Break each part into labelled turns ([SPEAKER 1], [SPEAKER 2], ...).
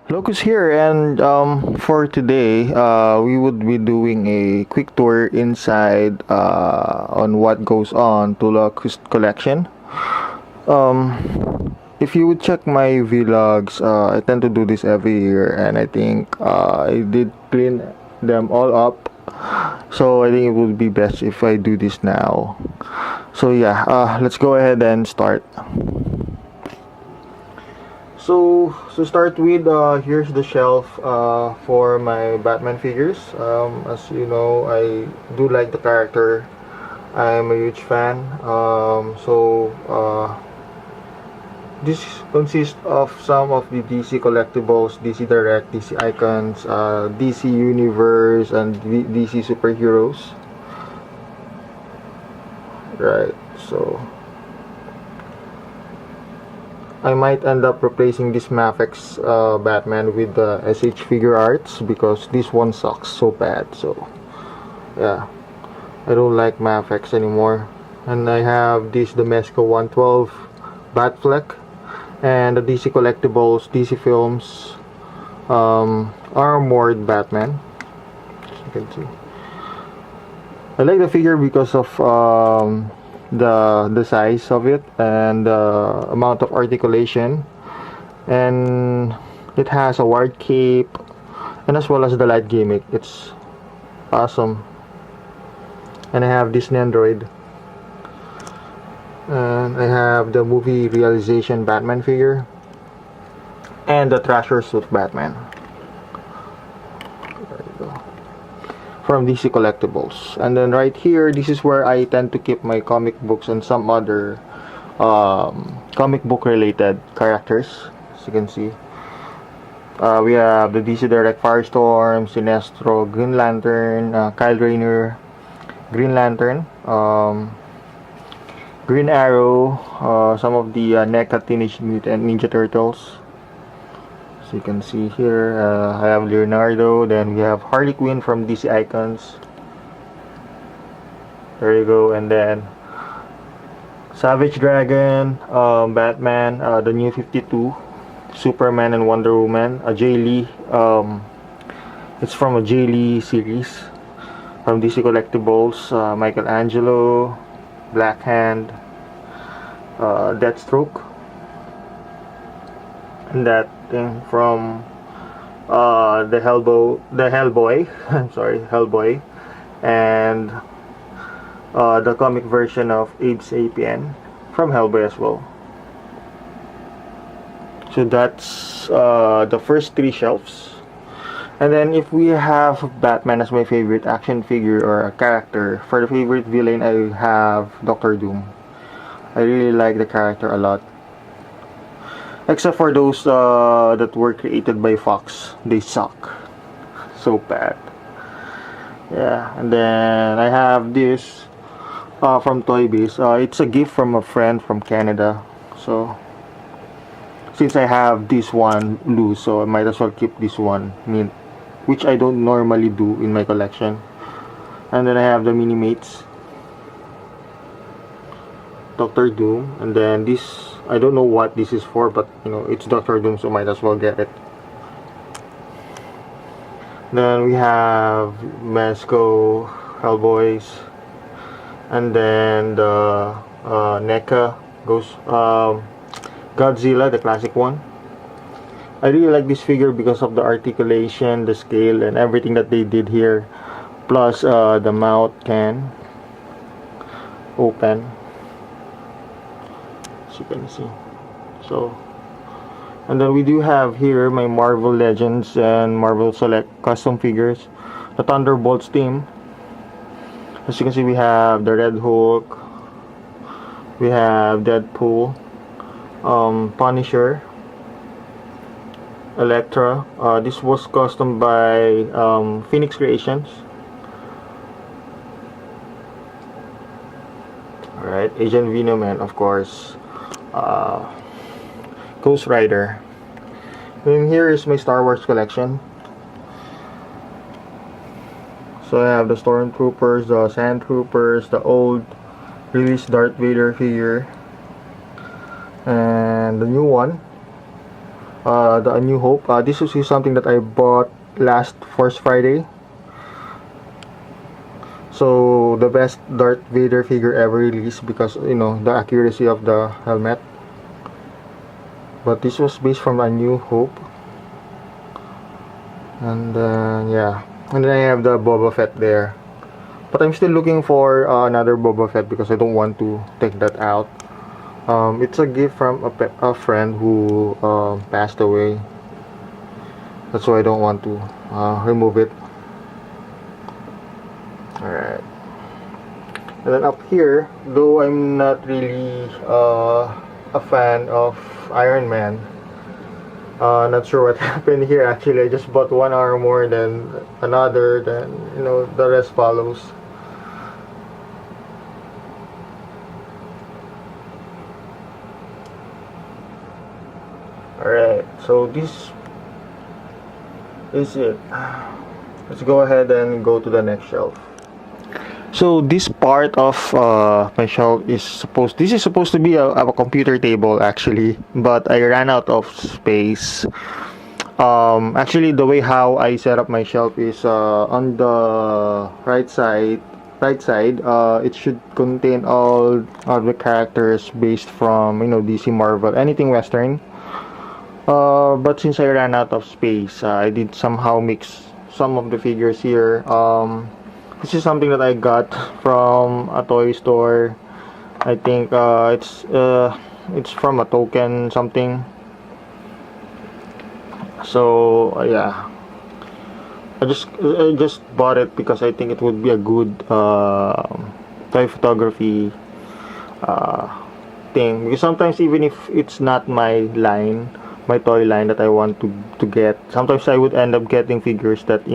[SPEAKER 1] Locust here, and for today, we would be doing a quick tour inside on what goes on to Locust collection. If you would check my vlogs, I tend to do this every year, and I think I did clean them all up. So I think it would be best if I do this now. So yeah, let's go ahead and start. So to start with, here's the shelf for my Batman figures. As you know, I do like the character. I'm a huge fan. This consists of some of the DC collectibles, DC Direct, DC Icons, DC Universe, and DC Superheroes. Right, so I might end up replacing this Mafex Batman with the s.i.c figure arts because this one sucks so bad. So yeah, I don't like Mafex anymore. And I have this Domesco 112 Batfleck and the DC Collectibles, DC Films Armored Batman. As you can see, I like the figure because of the size of it and the amount of articulation, and it has a wide cape and as well as the light gimmick. It's awesome. And I have Disney Android, and I have the movie realization Batman figure and the Thrasher suit Batman. There you go, from DC Collectibles. And then right here, this is where I tend to keep my comic books and some other comic book related characters. As you can see, we have the DC Direct Firestorm, Sinestro, Green Lantern, Kyle Rayner, Green Lantern, Green Arrow, some of the NECA Teenage Mutant Ninja Turtles. So you can see here, I have Leonardo, then we have Harley Quinn from DC Icons. There you go, and then Savage Dragon, Batman, the New 52, Superman and Wonder Woman, a Jay Lee, it's from a Jay Lee series from DC Collectibles, Michelangelo, Black Hand, Deathstroke, and that thing from the Hellboy. I'm sorry, Hellboy, and the comic version of Abe Sapien from Hellboy as well. So that's the first three shelves. And then if we have Batman as my favorite action figure or a character, for the favorite villain I have Doctor Doom. I really like the character a lot. Except for those that were created by Fox. They suck. So bad. Yeah, and then I have this from Toy Biz. It's a gift from a friend from Canada. So since I have this one loose, so I might as well keep this one mint, which I don't normally do in my collection. And then I have the Minimates, Doctor Doom, and then this, I don't know what this is for, but you know, it's Doctor Doom, so might as well get it. Then we have Mesco, Hellboys, and then the NECA goes Godzilla, the classic one. I really like this figure because of the articulation, the scale, and everything that they did here. Plus the mouth can open, as you can see. So, and then we do have here my Marvel Legends and Marvel Select custom figures, the Thunderbolts team. As you can see, we have the Red Hulk, we have Deadpool, Punisher, Elektra. This was custom by Phoenix Creations. Alright, Agent Venom, and of course Ghost Rider. And here is my Star Wars collection. So I have the Stormtroopers, the Sand Troopers, the old released Darth Vader figure, and the new one, the A New Hope. This is something that I bought last first Friday. So the best Darth Vader figure ever released because the accuracy of the helmet. But this was based from A New Hope. And then yeah, and then I have the Boba Fett there. But I'm still looking for another Boba Fett because I don't want to take that out. It's a gift from a friend who passed away. That's why I don't want to remove it. Alright. And then up here, though I'm not really a fan of Iron Man, not sure what happened here. Actually, I just bought one armor, then another, then the rest follows. Alright, so this is it. Let's go ahead and go to the next shelf. So this part of my shelf is supposed to be a computer table actually, but I ran out of space. Actually, the way how I set up my shelf is on the right side. It should contain all of the characters based from DC, Marvel, anything Western. But since I ran out of space, I did somehow mix some of the figures here. This is something that I got from a toy store. I think it's from a token something. So yeah, I just bought it because I think it would be a good toy photography thing. Because sometimes even if it's not my toy line that I want to get, sometimes I would end up getting figures that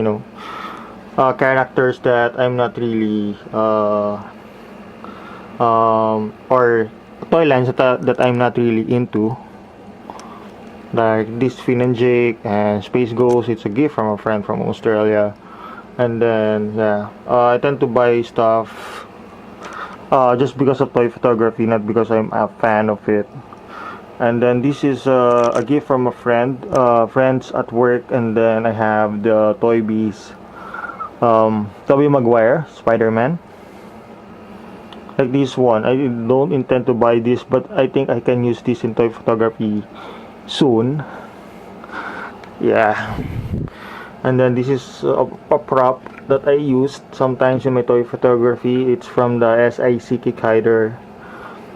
[SPEAKER 1] characters that I'm not really or toy lines that I'm not really into, like this Finn and Jake and Space Ghost. It's a gift from a friend from Australia. And then yeah, I tend to buy stuff just because of toy photography, not because I'm a fan of it. And then this is a gift from a friends at work. And then I have the Toy Bees, Tobey Maguire, Spider-Man. Like this one, I don't intend to buy this, but I think I can use this in toy photography soon. Yeah. And then this is a prop that I used sometimes in my toy photography. It's from the s.i.c kick hider.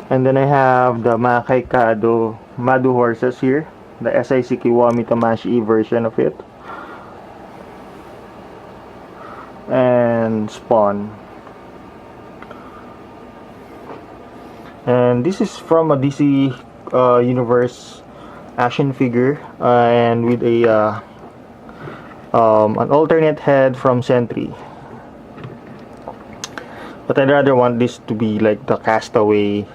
[SPEAKER 1] And then I have the Makai Kado Madu horses here, the s.i.c Kiwami Tamashi version of it. And Spawn. And this is from a DC Universe action figure, and with a an alternate head from Sentry. But I'd rather want this to be like the Castaway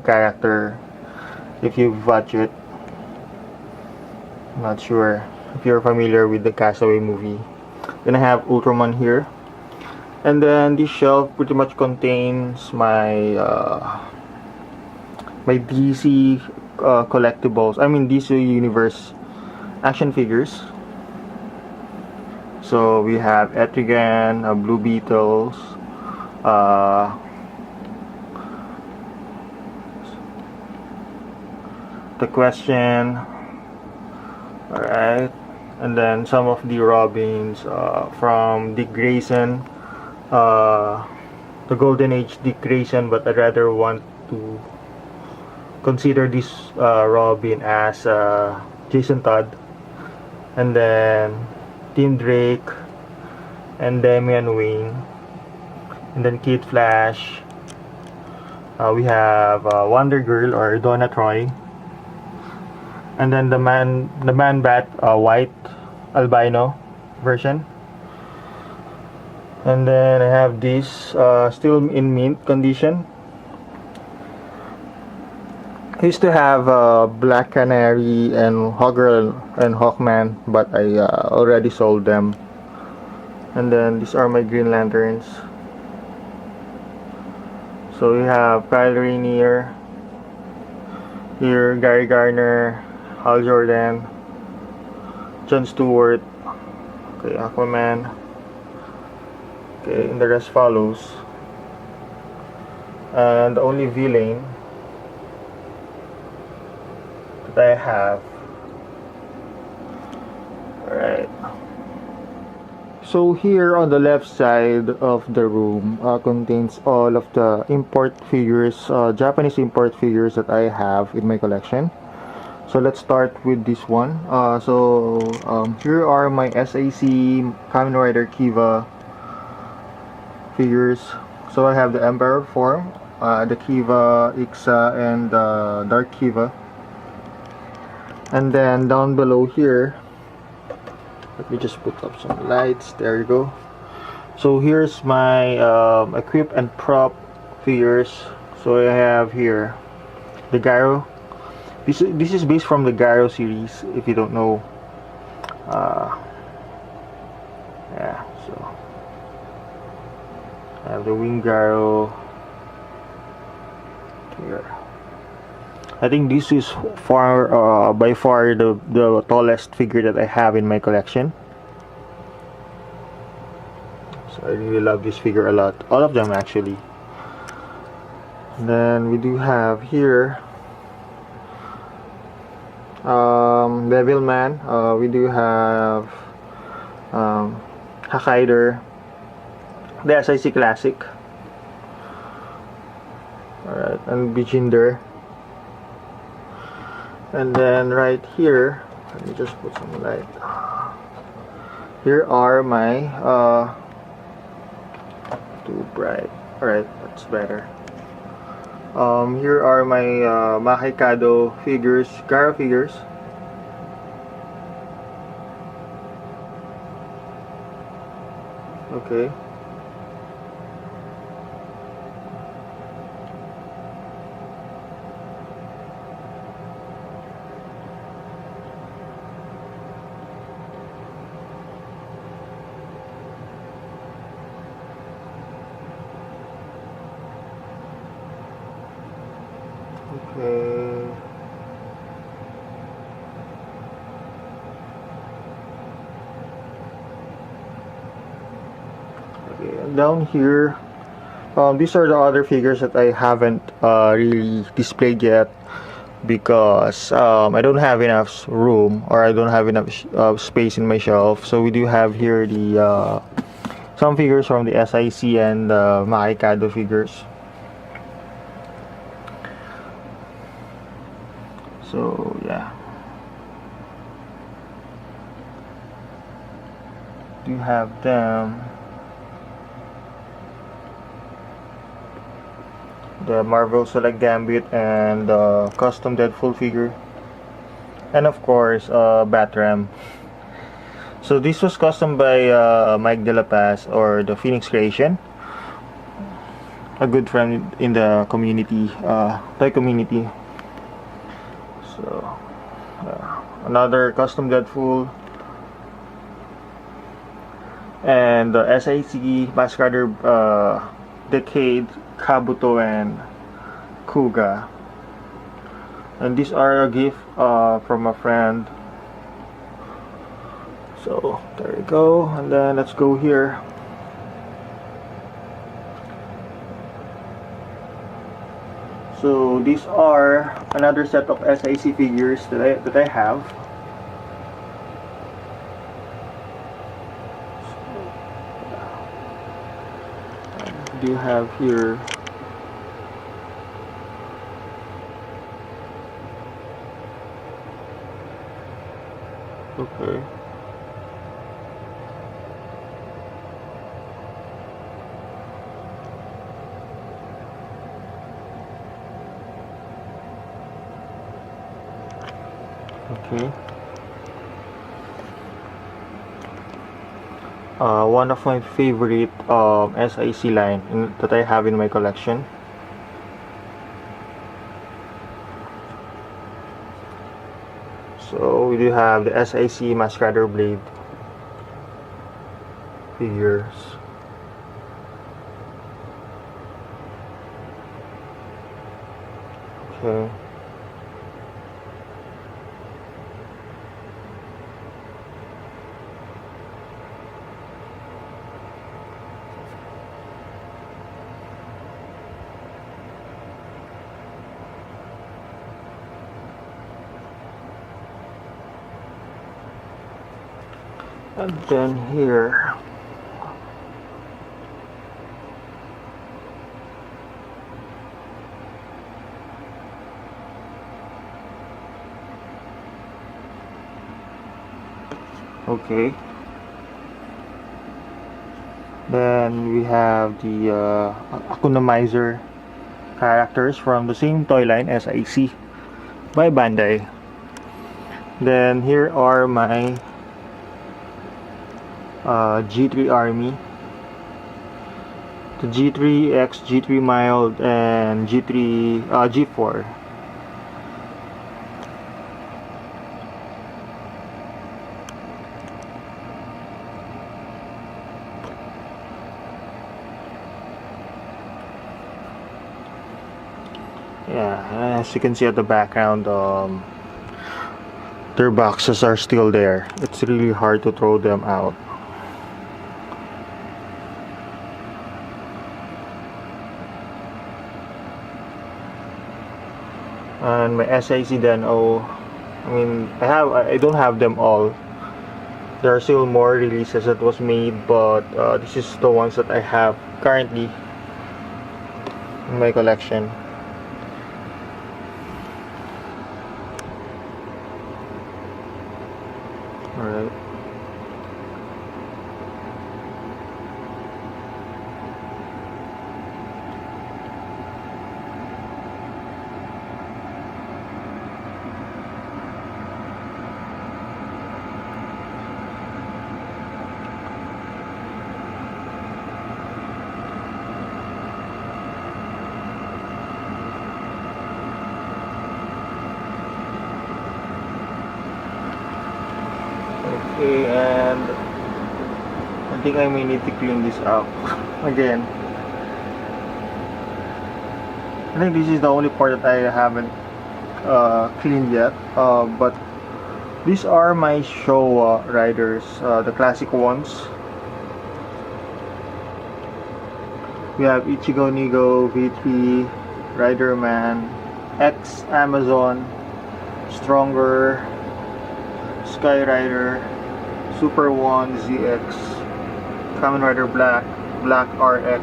[SPEAKER 1] character, if you watch it. Not sure if you're familiar with the Castaway movie. Then I have Ultraman here. And then this shelf pretty much contains my my DC collectibles. I mean DC Universe action figures. So we have Etrigan, Blue Beetles, The Question. Alright. And then some of the Robins from Dick Grayson. The Golden Age Dick Grayson, but I'd rather want to consider this Robin as Jason Todd. And then Tim Drake and Damian Wayne. And then Kid Flash. We have Wonder Girl or Donna Troy. And then the Man Bat white albino version. And then I have this still in mint condition. I used to have Black Canary and Hawkgirl and Hawkman, but I already sold them. And then these are my Green Lanterns. So we have Kyle Rayner here, Gary Garner, Hal Jordan, John Stewart. Okay, Aquaman. Okay, and the rest follows. And the only villain that I have. Alright. So here on the left side of the room contains all of the import figures, Japanese import figures that I have in my collection. So let's start with this one. Here are my s.i.c Kamen Rider Kiva figures. So I have the Emperor form, the Kiva, Ixa, and Dark Kiva. And then down below here, let me just put up some lights. There you go. So here's my equip and prop figures. So I have here the Gyro. This is based from the Gyro series. If you don't know, yeah. So I have the Wing Gyro here. I think this is by far the tallest figure that I have in my collection. So I really love this figure a lot. All of them actually. And then we do have here Devilman. We do have Hakaider, the s.i.c Classic. Alright, and Bijinder. And then right here, let me just put some light. Here are my too bright. Alright, that's better. Here are my Mahikado figures, Gara figures. Okay. Okay. Okay, and down here, these are the other figures that I haven't really displayed yet because I don't have enough room, or I don't have enough space in my shelf. So we do have here the some figures from the s.i.c and Mahikado figures. So yeah, do have them. The Marvel Select Gambit and the custom Deadpool figure, and of course Batram. So this was custom by Mike De La Paz, or the Phoenix Creation, a good friend in the community, toy community. So another custom Deadpool, and the s.i.c Masquerader Decade, Kabuto, and Kuga. And these are a gift from a friend. So there you go. And then let's go here. So these are another set of s.i.c figures that I have. Do you have here okay. Okay. One of my favorite s.i.c line that I have in my collection. So we do have the s.i.c Masquerader Blade figures. Okay. And then here, okay. Then we have the economizer characters from the same toy line s.i.c. by Bandai. Then here are my G3 Army, the G3X, G3 Mild, and G3 G4. Yeah, as you can see at the background, their boxes are still there. It's really hard to throw them out. And my s.i.c Deno, I don't have them all. There are still more releases that was made, but this is the ones that I have currently in my collection. Alright. Okay, and I think I may need to clean this up again. I think this is the only part that I haven't cleaned yet, but these are my Showa riders, the classic ones. We have Ichigo Nigo, V3, Riderman, X Amazon, Stronger, Sky Rider, Super 1, ZX, Kamen Rider Black, Black RX,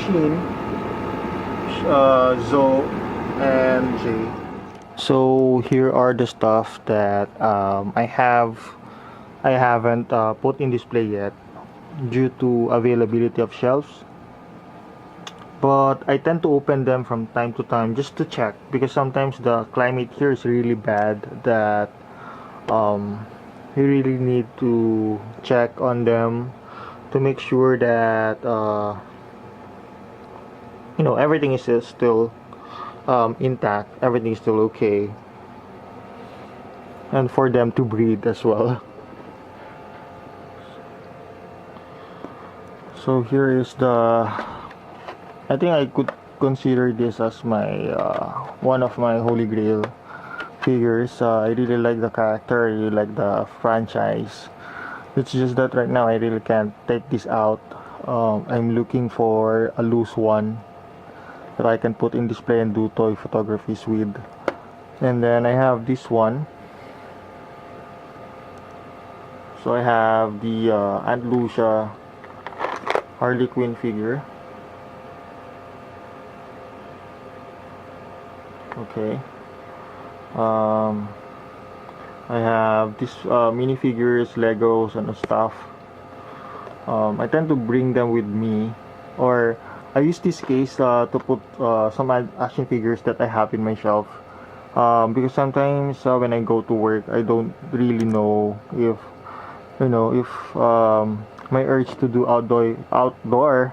[SPEAKER 1] Sheen, Zo, and J. So here are the stuff that I haven't put in display yet due to availability of shelves, but I tend to open them from time to time just to check, because sometimes the climate here is really bad that you really need to check on them to make sure that everything is still intact, everything is still okay, and for them to breathe as well. So here is I think I could consider this as my one of my holy grail figures. I really like the character, I really like the franchise. It's just that right now I really can't take this out. I'm looking for a loose one that I can put in display and do toy photographies with. And then I have this one. So I have the Aunt Lucia Harley Quinn figure. Okay. I have this minifigures, Legos, and stuff. I tend to bring them with me, or I use this case to put some action figures that I have in my shelf. Because sometimes when I go to work, I don't really know if my urge to do outdoor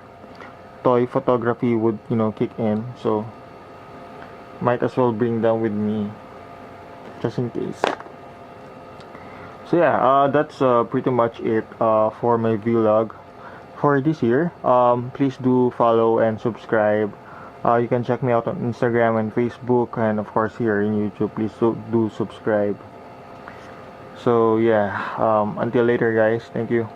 [SPEAKER 1] toy photography would kick in. So might as well bring them with me just in case. So yeah, that's pretty much it for my vlog for this year. Please do follow and subscribe. You can check me out on Instagram and Facebook, and of course here in YouTube. Please do subscribe. So yeah, until later guys, thank you.